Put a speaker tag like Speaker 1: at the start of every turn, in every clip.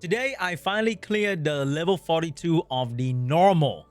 Speaker 1: Today, I finally cleared the level 42 of the normal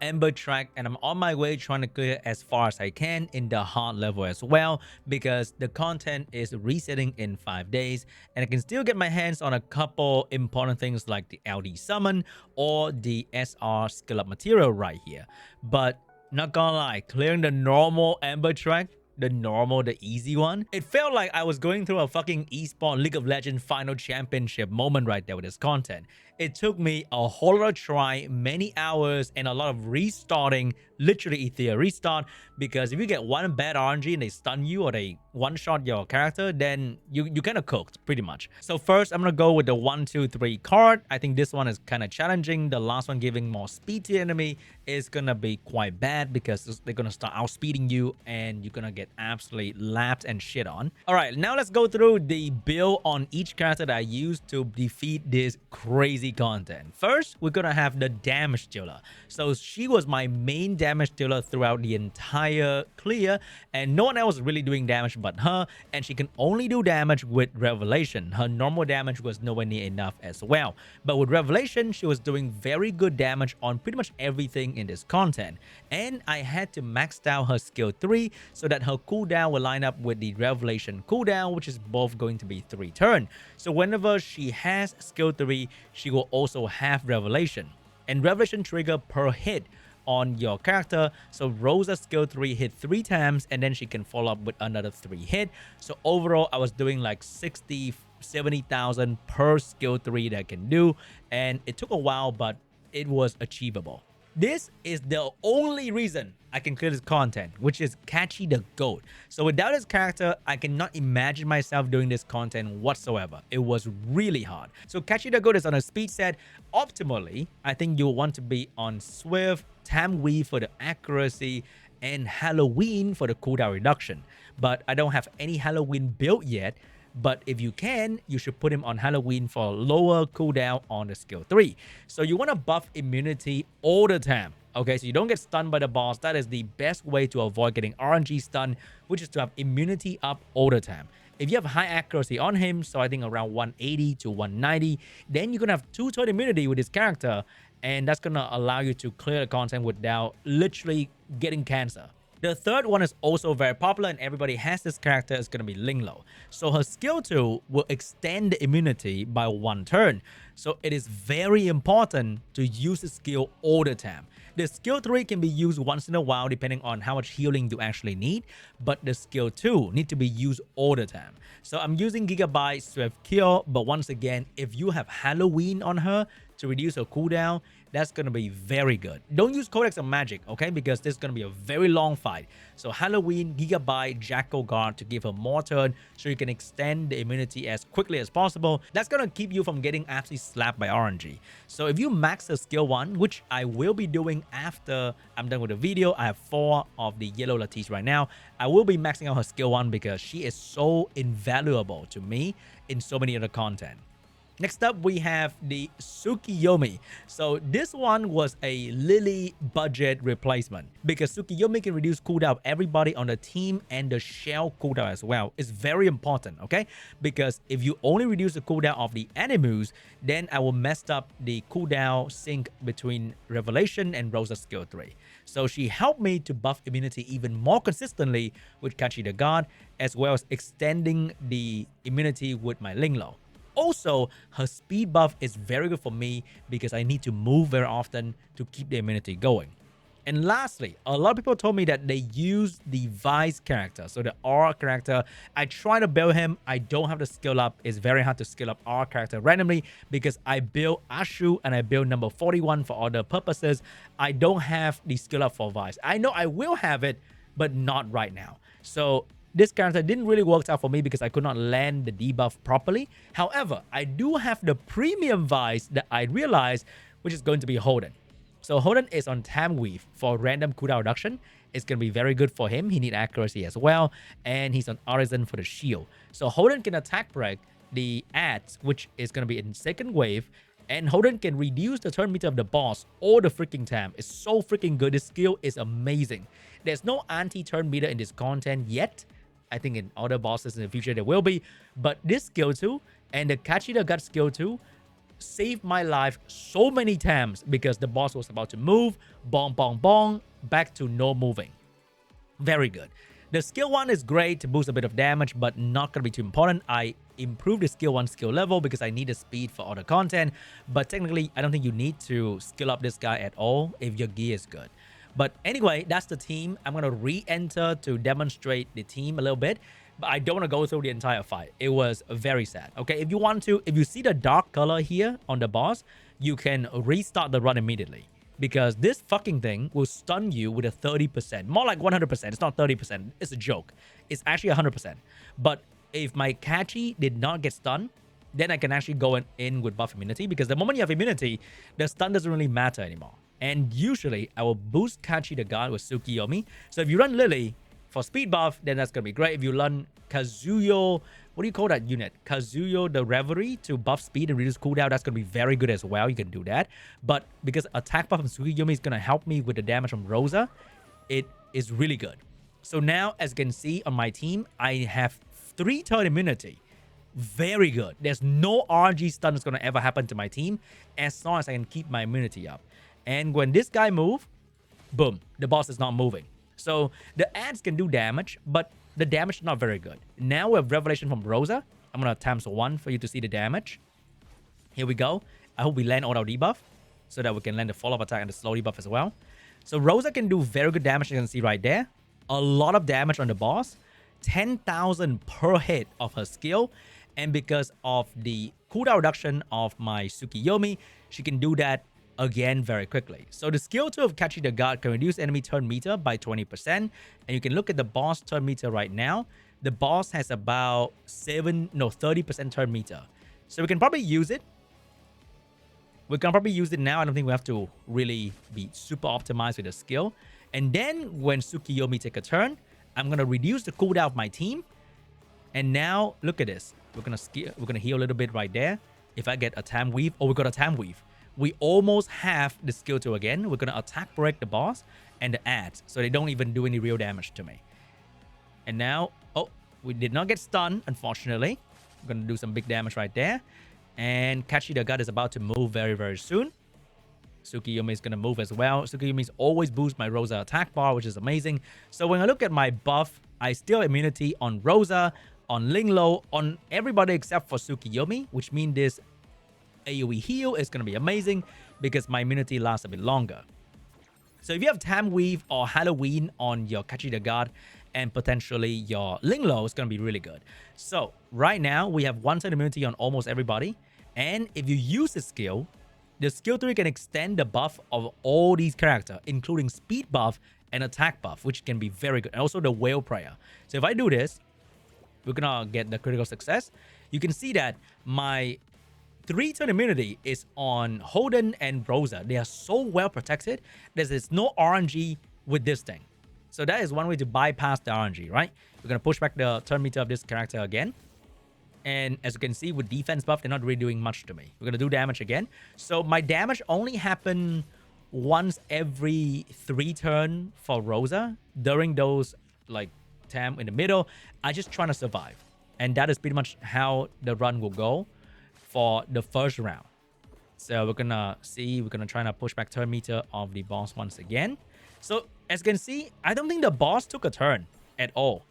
Speaker 1: Ember Trek, and I'm on my way trying to clear as far as I can in the hard level as well, because the content is resetting in 5 days, and I can still get my hands on a couple important things like the LD summon or the SR skill up material right here. But not gonna lie, clearing the normal Ember Trek, the easy one, it felt like I was going through a fucking esports League of Legends final championship moment right there with this content. It took me a whole lot of try, many hours, and a lot of restarting, literally Etheria Restart, because if you get one bad RNG and they stun you or they one-shot your character, then you kind of cooked, pretty much. So first, I'm gonna go with the 1, 2, 3 card. I think this one is kind of challenging. The last one giving more speed to the enemy is gonna be quite bad because they're gonna start outspeeding you and you're gonna get absolutely lapped and shit on. All right, now let's go through the build on each character that I used to defeat this crazy content. First, we're gonna have the damage dealer. So she was my main damage dealer throughout the entire clear, and no one else was really doing damage but her, and she can only do damage with Revelation. Her normal damage was nowhere near enough as well, but with Revelation she was doing very good damage on pretty much everything in this content, and I had to max out her skill 3 so that her cooldown will line up with the Revelation cooldown, which is both going to be 3 turns. So whenever she has skill 3, she will also have Revelation, and Revelation trigger per hit on your character. So Rosa's skill 3 hit 3 times, and then she can follow up with another 3 hit. So overall I was doing like 60-70,000 per skill 3 that I can do, and it took a while, but it was achievable. This is the only reason I can clear this content, which is Kachi the GOAT. So without his character, I cannot imagine myself doing this content whatsoever. It was really hard. So Kachi the GOAT is on a speed set. Optimally, I think you'll want to be on Swift, Time Weave for the accuracy, and Halloween for the cooldown reduction. But I don't have any Halloween built yet. But if you can, you should put him on Halloween for lower cooldown on the skill 3. So you want to buff immunity all the time. Okay, so you don't get stunned by the boss. That is the best way to avoid getting RNG stun, which is to have immunity up all the time. If you have high accuracy on him, so I think around 180 to 190, then you're going to have 2-turn immunity with his character, and that's going to allow you to clear the content without literally getting cancer. The third one is also very popular and everybody has this character. Is going to be Linglo. So her skill 2 will extend the immunity by 1 turn. So it is very important to use the skill all the time. The skill 3 can be used once in a while depending on how much healing you actually need, but the skill 2 need to be used all the time. So I'm using Gigabyte Swift Cure, but once again, if you have Halloween on her to reduce her cooldown, that's going to be very good. Don't use Codex of Magic, okay? Because this is going to be a very long fight. So Halloween, Gigabyte, Jackal Guard to give her more turn so you can extend the immunity as quickly as possible. That's going to keep you from getting absolutely slapped by RNG. So if you max her skill 1, which I will be doing after I'm done with the video, I have 4 of the yellow Lattice right now. I will be maxing out her skill 1 because she is so invaluable to me in so many other content. Next up, we have the Sukiomi. So this one was a Lily budget replacement because Sukiomi can reduce cooldown of everybody on the team and the shell cooldown as well. It's very important, okay? Because if you only reduce the cooldown of the enemies, then I will mess up the cooldown sync between Revelation and Rosa's skill 3. So she helped me to buff immunity even more consistently with Kachi the God, as well as extending the immunity with my Linglo. Also, her speed buff is very good for me because I need to move very often to keep the immunity going. And lastly, a lot of people told me that they use the Vice character, so the R character. I try to build him. I don't have the skill up. It's very hard to skill up R character randomly because I build Ashu and I build number 41 for other purposes. I don't have the skill up for Vice. I know I will have it, but not right now. So this character didn't really work out for me because I could not land the debuff properly. However, I do have the premium Vice that I realized, which is going to be Holden. So Holden is on Time Weave for random cooldown reduction. It's going to be very good for him. He needs accuracy as well. And he's on Artisan for the shield. So Holden can attack break the ads, which is going to be in second wave. And Holden can reduce the turn meter of the boss all the freaking time. It's so freaking good. This skill is amazing. There's no anti-turn meter in this content yet. I think in other bosses in the future there will be. But this skill 2 and the Kachi the God skill 2 saved my life so many times because the boss was about to move, bong, bong, bong, back to no moving. Very good. The skill 1 is great to boost a bit of damage, but not going to be too important. I improved the skill 1 skill level because I need the speed for other content. But technically, I don't think you need to skill up this guy at all if your gear is good. But anyway, that's the team. I'm going to re-enter to demonstrate the team a little bit. But I don't want to go through the entire fight. It was very sad. Okay, if you want to, if you see the dark color here on the boss, you can restart the run immediately. Because this fucking thing will stun you with a 30%. More like 100%. It's not 30%. It's a joke. It's actually 100%. But if my Kachi did not get stunned, then I can actually go in with buff immunity. Because the moment you have immunity, the stun doesn't really matter anymore. And usually, I will boost Kachi the God with Sukiomi. So if you run Lily for speed buff, then that's going to be great. If you run Kazuyo, what do you call that unit? Kazuyo the Reverie to buff speed and reduce cooldown. That's going to be very good as well. You can do that. But because attack buff from Sukiomi is going to help me with the damage from Rosa, it is really good. So now, as you can see on my team, I have 3-turn immunity. Very good. There's no RNG stun that's going to ever happen to my team as long as I can keep my immunity up. And when this guy moves, boom, the boss is not moving. So the ads can do damage, but the damage is not very good. Now we have Revelation from Rosa. I'm going to times 1 for you to see the damage. Here we go. I hope we land auto debuff so that we can land the follow-up attack and the slow debuff as well. So Rosa can do very good damage, you can see right there. A lot of damage on the boss. 10,000 per hit of her skill. And because of the cooldown reduction of my Sukiomi, she can do that again very quickly. So the skill 2 of Kachi the God can reduce enemy turn meter by 20%. And you can look at the boss turn meter right now. The boss has about 30% turn meter. So we can probably use it. We can probably use it now. I don't think we have to really be super optimized with the skill. And then when Sukiomi take a turn, I'm going to reduce the cooldown of my team. And now look at this. We're gonna heal a little bit right there. If I get a time weave, we got a time weave. We almost have the skill 2 again. We're gonna attack break the boss and the ads, so they don't even do any real damage to me. And now, we did not get stunned, unfortunately. We're gonna do some big damage right there. And Kachi the God is about to move very, very soon. Sukiomi is gonna move as well. Sukiomi always boosts my Rosa attack bar, which is amazing. So when I look at my buff, I still have immunity on Rosa, on Linglo, on everybody except for Sukiomi, which means this AoE heal is going to be amazing because my immunity lasts a bit longer. So if you have Time Weave or Halloween on your Kachi the God and potentially your Linglo, it's going to be really good. So right now we have 1-turn immunity on almost everybody. And if you use the skill 3 can extend the buff of all these characters, including speed buff and attack buff, which can be very good. And also the Whale Prayer. So if I do this, we're going to get the critical success. You can see that my 3-turn immunity is on Holden and Rosa. They are so well protected. There's no RNG with this thing. So that is one way to bypass the RNG, right? We're going to push back the turn meter of this character again. And as you can see with defense buff, they're not really doing much to me. We're going to do damage again. So my damage only happened once every 3 turns for Rosa. During those like time in the middle, I just trying to survive. And that is pretty much how the run will go for the first round. So we're gonna try to push back turn meter of the boss once again. So as you can see, I don't think the boss took a turn at all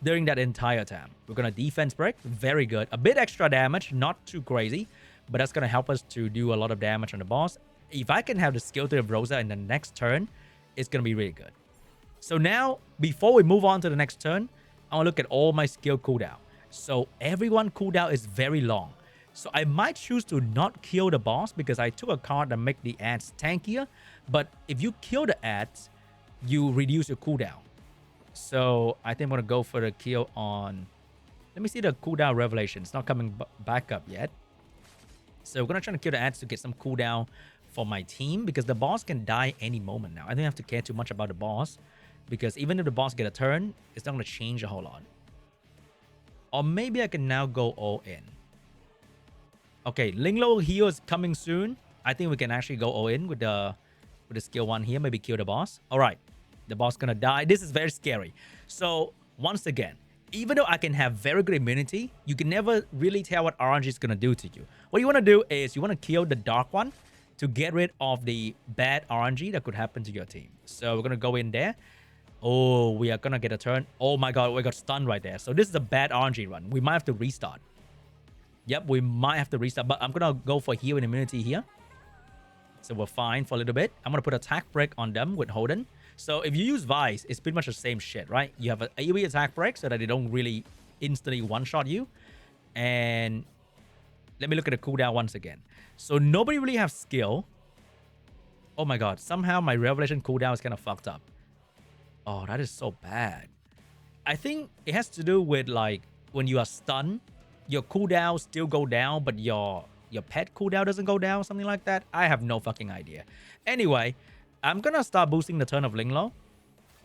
Speaker 1: during that entire time. We're gonna defense break, very good. A bit extra damage, not too crazy, but that's gonna help us to do a lot of damage on the boss. If I can have the skill 3 of Rosa in the next turn, it's gonna be really good. So now, before we move on to the next turn, I want to look at all my skill cooldown. So everyone cooldown is very long. So I might choose to not kill the boss because I took a card that make the ads tankier. But if you kill the ads, you reduce your cooldown. So I think I'm going to go for the kill on... Let me see the cooldown revelation. It's not coming back up yet. So we're going to try to kill the ads to get some cooldown for my team because the boss can die any moment now. I don't have to care too much about the boss because even if the boss get a turn, it's not going to change a whole lot. Or maybe I can now go all in. Okay, Linglo heal is coming soon. I think we can actually go all in with the skill 1 here. Maybe kill the boss. All right, the boss gonna die. This is very scary. So once again, Even though I can have very good immunity, you can never really tell what RNG is going to do to you. What you want to do is you want to kill the dark one to get rid of the bad RNG that could happen to your team. So we're going to go in there. Oh, we are going to get a turn. Oh my god, we got stunned right there. So this is a bad RNG run. We might have to restart. Yep, we might have to restart, but I'm going to go for heal and immunity here. So we're fine for a little bit. I'm going to put attack break on them with Holden. So if you use Vice, it's pretty much the same shit, right? You have an AoE attack break so that they don't really instantly one-shot you. And let me look at the cooldown once again. So nobody really has skill. Oh my god, somehow my Revelation cooldown is kind of fucked up. Oh, that is so bad. I think it has to do with like when you are stunned, your cooldown still go down, but your pet cooldown doesn't go down, something like that. I have no fucking idea. Anyway, I'm gonna start boosting the turn of Linglo.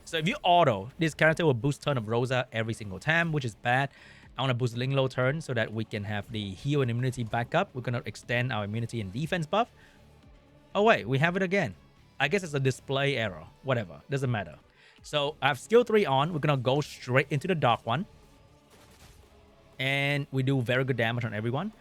Speaker 1: So if you auto, this character will boost turn of Rosa every single time, which is bad. I want to boost Linglo turn so that we can have the heal and immunity back up. We're gonna extend our immunity and defense buff. Oh wait, we have it again. I guess it's a display error. Whatever, doesn't matter. So I have skill 3 on. We're gonna go straight into the dark one. And we do very good damage on everyone.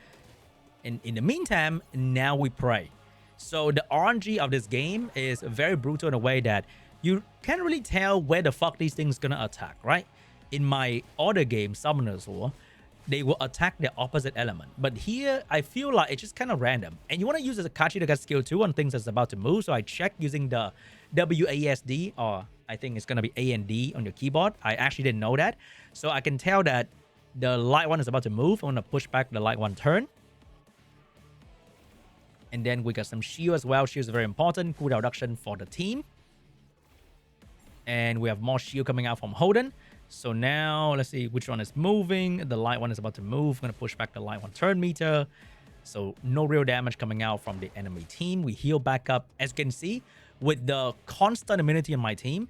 Speaker 1: And in the meantime, now we pray. So the RNG of this game is very brutal in a way that you can't really tell where the fuck these things gonna attack, right? In my other game, Summoner's War, they will attack the opposite element. But here, I feel like it's just kind of random. And you want to use a Kachi to get skill 2 on things that's about to move. So I check using the WASD, or I think it's going to be A and D on your keyboard. I actually didn't know that. So I can tell that the light one is about to move. I'm going to push back the light one turn. And then we got some shield as well. Shield is very important. Cooldown reduction for the team. And we have more shield coming out from Holden. So now, let's see which one is moving. The light one is about to move. I'm going to push back the light one turn meter. So no real damage coming out from the enemy team. We heal back up. As you can see, with the constant immunity in my team,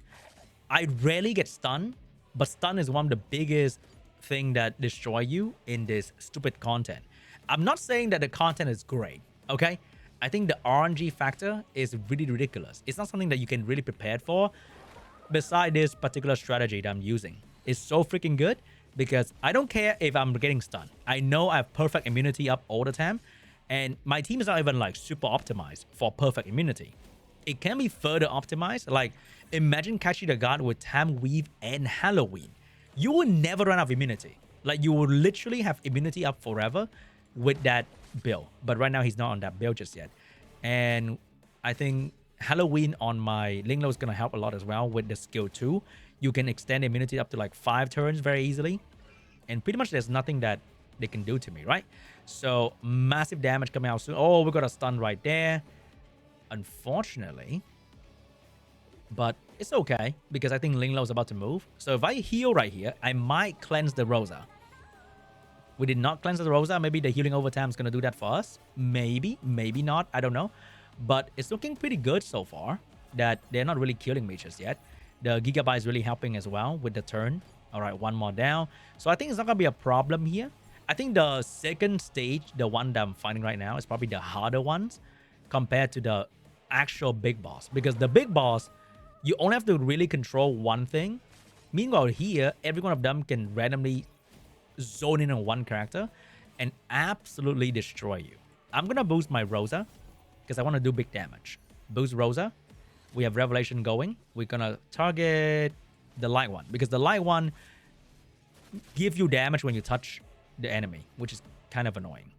Speaker 1: I rarely get stunned. But stun is one of the biggest thing that destroy you in this stupid content. I'm not saying that the content is great, okay? I think the RNG factor is really ridiculous. It's not something that you can really prepare for. Beside this particular strategy that I'm using, it's so freaking good because I don't care if I'm getting stunned. I know I have perfect immunity up all the time, and my team is not even like super optimized for perfect immunity. It can be further optimized. Like imagine Kachi the God with Time Weave and Halloween. You will never run out of immunity. Like you will literally have immunity up forever with that build. But right now he's not on that build just yet. And I think Halloween on my Linglo is going to help a lot as well with the skill 2. You can extend immunity up to like 5 turns very easily. And pretty much there's nothing that they can do to me, right? So massive damage coming out soon. Oh, we got a stun right there. Unfortunately. But it's okay because I think Linglo is about to move. So if I heal right here, I might cleanse the Rosa. We did not cleanse the Rosa. Maybe the healing over time is going to do that for us. Maybe, maybe not. I don't know. But it's looking pretty good so far that they're not really killing me just yet. The Gigabyte is really helping as well with the turn. All right, one more down. So I think it's not going to be a problem here. I think the second stage, the one that I'm fighting right now, is probably the harder ones compared to the actual big boss. Because the big boss, you only have to really control one thing. Meanwhile here, every one of them can randomly zone in on one character and absolutely destroy you. I'm going to boost my Rosa because I want to do big damage. Boost Rosa. We have Revelation going. We're going to target the light one because the light one gives you damage when you touch the enemy, which is kind of annoying.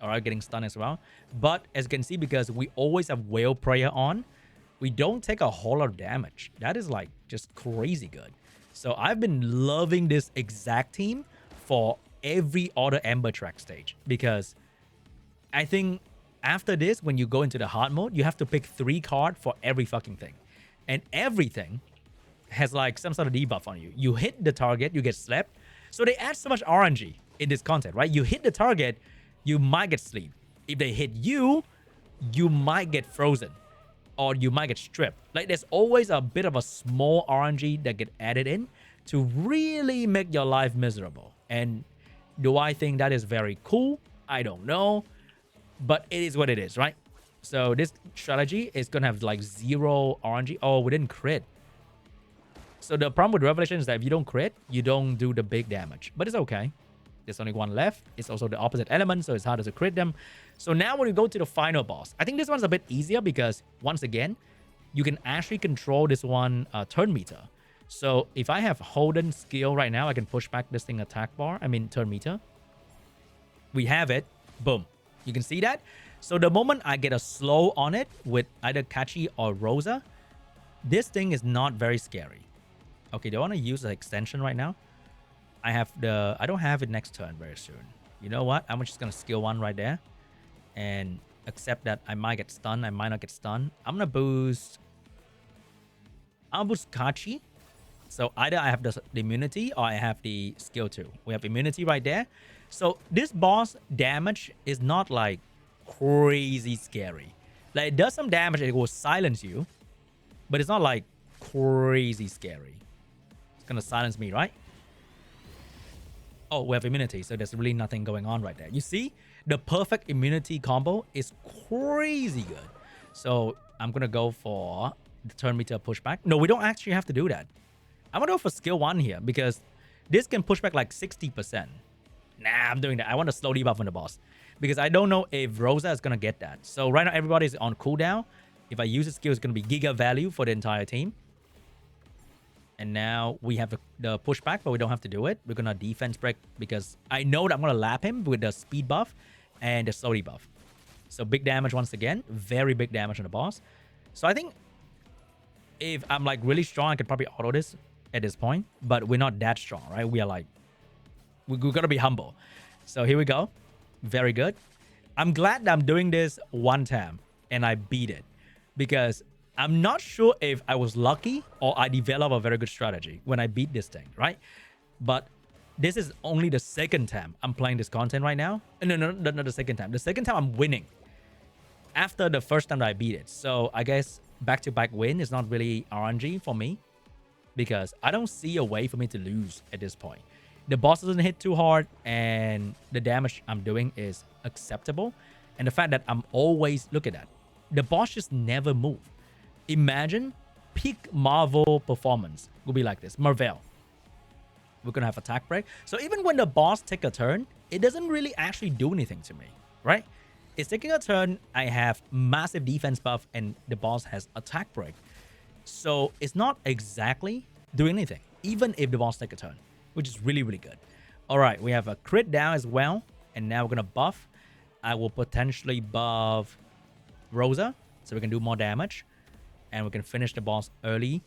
Speaker 1: All right, getting stunned as well. But as you can see, because we always have Whale Prayer on, we don't take a whole lot of damage. That is like just crazy good. So I've been loving this exact team for every other Ember Trek stage because I think after this, when you go into the hard mode, you have to pick 3 cards for every fucking thing. And everything has like some sort of debuff on you. You hit the target, you get slapped. So they add so much RNG in this content, right? You hit the target, you might get sleep. If they hit you, you might get frozen. Or you might get stripped. Like there's always a bit of a small RNG that get added in to really make your life miserable. And do I think that is very cool? I don't know. But it is what it is, right? So this strategy is going to have like 0 RNG. Oh, we didn't crit. So the problem with Revelation is that if you don't crit, you don't do the big damage. But it's okay. There's only one left. It's also the opposite element, so it's harder to crit them. So now when we go to the final boss, I think this one's a bit easier because, once again, you can actually control this one turn meter. So if I have Holden skill right now, I can push back this thing attack bar. I mean turn meter. We have it. Boom. You can see that. So the moment I get a slow on it with either Kachi or Rosa, this thing is not very scary. Okay, do I want to use the extension right now? I don't have it next turn very soon. You know what? I'm just going to skill 1 right there. And accept that I might get stunned. I might not get stunned. I'm going to boost... I'll boost Kachi. So either I have the immunity or I have the skill 2. We have immunity right there. So this boss damage is not like crazy scary. Like it does some damage. It will silence you. But it's not like crazy scary. It's going to silence me, right? Oh, we have immunity, so there's really nothing going on right there. You see, the perfect immunity combo is crazy good. So I'm going to go for the turn meter pushback. No, we don't actually have to do that. I'm going to go for skill 1 here because this can push back like 60%. Nah, I'm doing that. I want to slow debuff on the boss because I don't know if Rosa is going to get that. So right now, everybody's on cooldown. If I use the skill, it's going to be giga value for the entire team. And now we have the pushback, but we don't have to do it. We're going to defense break because I know that I'm going to lap him with the speed buff and the slow debuff. So big damage once again. Very big damage on the boss. So I think if I'm like really strong, I could probably auto this at this point. But we're not that strong, right? We are like... We're going to be humble. So here we go. Very good. I'm glad that I'm doing this one time and I beat it. Because... I'm not sure if I was lucky or I developed a very good strategy when I beat this thing, right? But this is only the second time I'm playing this content right now. No, not the second time. The second time I'm winning after the first time that I beat it. So I guess back-to-back win is not really RNG for me because I don't see a way for me to lose at this point. The boss doesn't hit too hard and the damage I'm doing is acceptable. And the fact that I'm always... Look at that. The boss just never moves. Imagine peak Marvel performance will be like this. Marvel. We're going to have attack break. So even when the boss take a turn, it doesn't really actually do anything to me, right? It's taking a turn. I have massive defense buff and the boss has attack break. So it's not exactly doing anything, even if the boss take a turn, which is really, really good. All right, we have a crit down as well. And now we're going to buff. I will potentially buff Rosa so we can do more damage. And we can finish the boss early.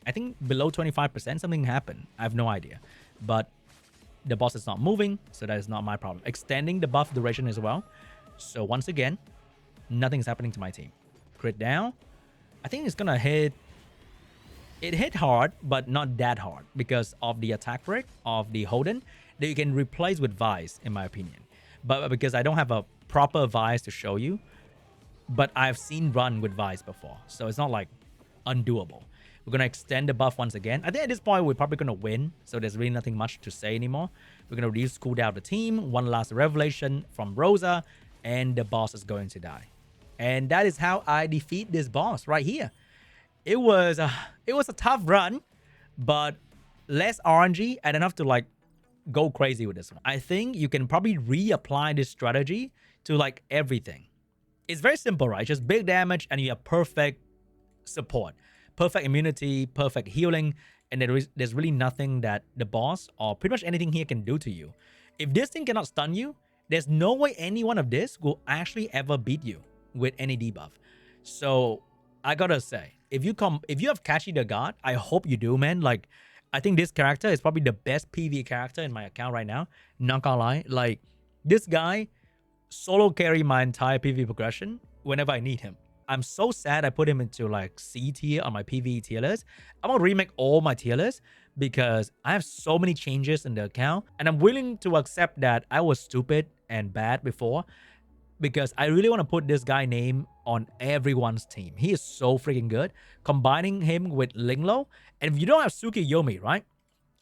Speaker 1: I think below 25%, something happened. I have no idea. But the boss is not moving, so that is not my problem. Extending the buff duration as well. So once again, nothing's happening to my team. Crit down. I think it's going to hit... It hit hard, but not that hard. Because of the attack break of the Holden that you can replace with Vice, in my opinion. But because I don't have a proper Vice to show you, but I've seen run with Vice before. So it's not like undoable. We're going to extend the buff once again. I think at this point, we're probably going to win. So there's really nothing much to say anymore. We're going to reduce cooldown of the team. One last revelation from Rosa. And the boss is going to die. And that is how I defeat this boss right here. It was a tough run. But less RNG and enough to like go crazy with this one. I think you can probably reapply this strategy to like everything. It's very simple, right? Just big damage and you have perfect support. Perfect immunity, perfect healing. And there's really nothing that the boss or pretty much anything here can do to you. If this thing cannot stun you, there's no way any one of this will actually ever beat you with any debuff. So I gotta say, if you have Kachi the God, I hope you do, man. Like, I think this character is probably the best PvE character in my account right now. Not gonna lie. Like, this guy... solo carry my entire PvE progression whenever I need him. I'm so sad I put him into like C tier on my PvE tier list. I'm gonna remake all my tier lists because I have so many changes in the account and I'm willing to accept that I was stupid and bad before because I really want to put this guy name on everyone's team. He is so freaking good. Combining him with Linglo, and if you don't have Sukiomi, right?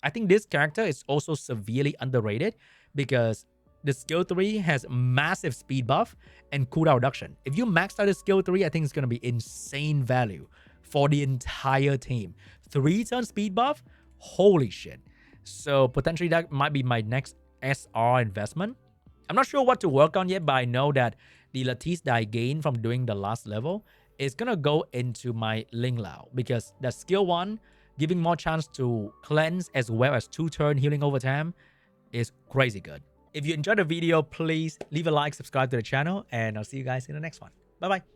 Speaker 1: I think this character is also severely underrated because the skill 3 has massive speed buff and cooldown reduction. If you max out the skill 3, I think it's going to be insane value for the entire team. 3-turn speed buff? Holy shit. So potentially that might be my next SR investment. I'm not sure what to work on yet, but I know that the Lattice that I gained from doing the last level is gonna go into my Linglo, because the skill 1, giving more chance to cleanse as well as 2-turn healing over time, is crazy good. If you enjoyed the video, please leave a like, subscribe to the channel, and I'll see you guys in the next one. Bye bye.